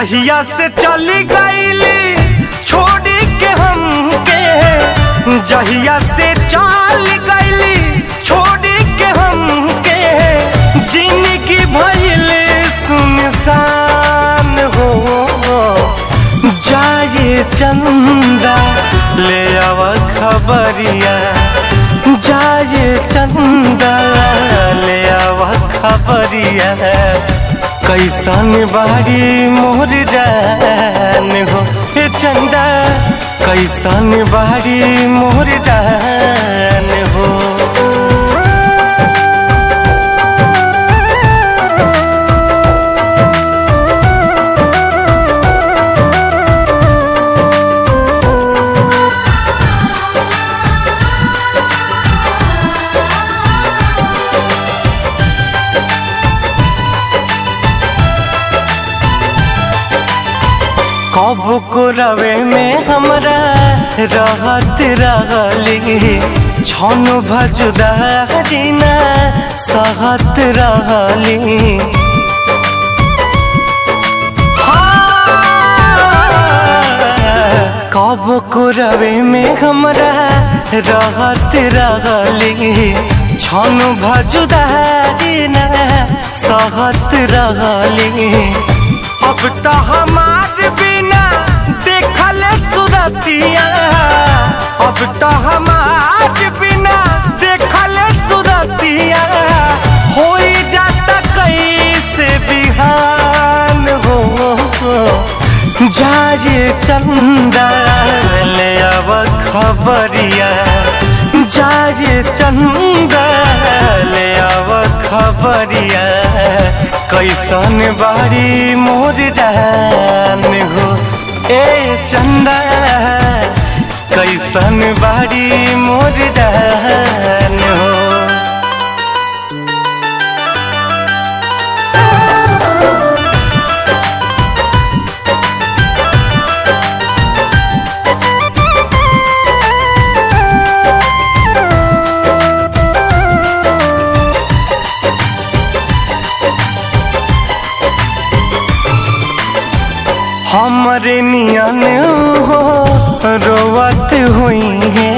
जहिया से चली गईली छोड़ के हमके, जहिया से चली गईली छोड़ के हमके, जिंदगी भइल सुनसान हो। जाए चंदा ले आव खबरिया, जाए चंदा ले आव खबरिया, कैसन बारी मोर जान हो। हे चंदा कैसन बारी मोर जान हो। कब को रवे में हमरा रहत रहली, छन भजुदारी ना सहत रहली। कब को रवे में हमरा रहत रहली, छन भजुदारी ना सहत रहली। अब तो हमार बिना देखल सुरतिया, अब तो हमार बिना देखल सुरतिया, हो जाता कैसे बिहान हो। जाए चंदा ले आव खबरिया, जाए चंदा ले आव खबरिया, कैसन बारी मोर जान हो। ए चंदा कैसन बारी मोर जान हो। हमरे नियन हो रोवत हुई है,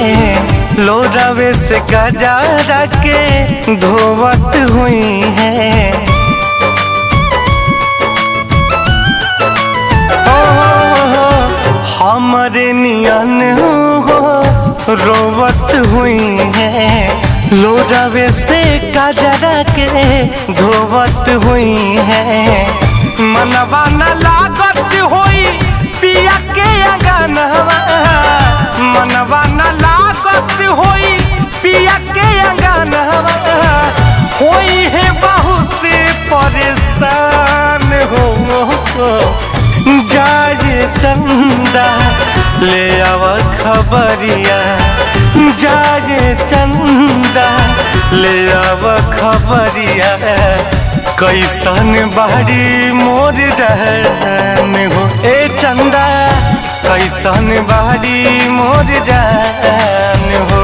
लोरावे से गजारा के धोवत हुई है। हमरे नियन हो रोवत हुई है, लोरावे से गजारा के धोवत हुई है। मनवा न लागत होई पिया के अंगनवा, मनवा न लागत होई पिया के अंगनवा, होई है बहुत परेशान हो। जाए चंदा ले आव खबरिया, जाए चंदा ले आव खबरिया, कैसन बारी मोर जान हो। ए चंदा कैसन बारी मोर जान हो।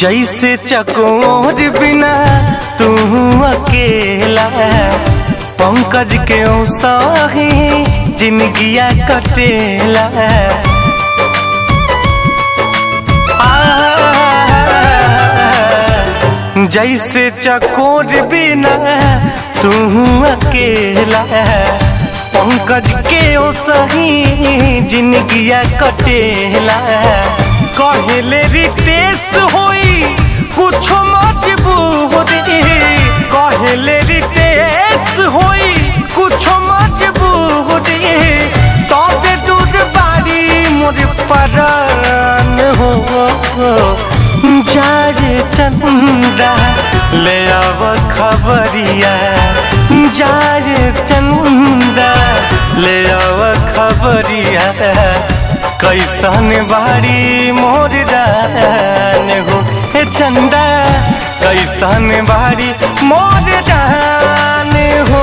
जैसे चकोर बिना तू अकेला, पंकज के साही जिंदगिया कटेला। जैसे चकोर बिना तू अकेला, पंकज के साही जिंदगिया कटेला। कहले रितेश होई कुछ मजबूरी, कहले रितेश होई कुछ मजबूरी, तबे दूर बारी मोर परान हो। जाए चंदा ले आव खबरिया, जाए चंदा ले आव खबरिया, कैसन बारी मोर जान हो। चंदा कैसन बारी मोर जान हो।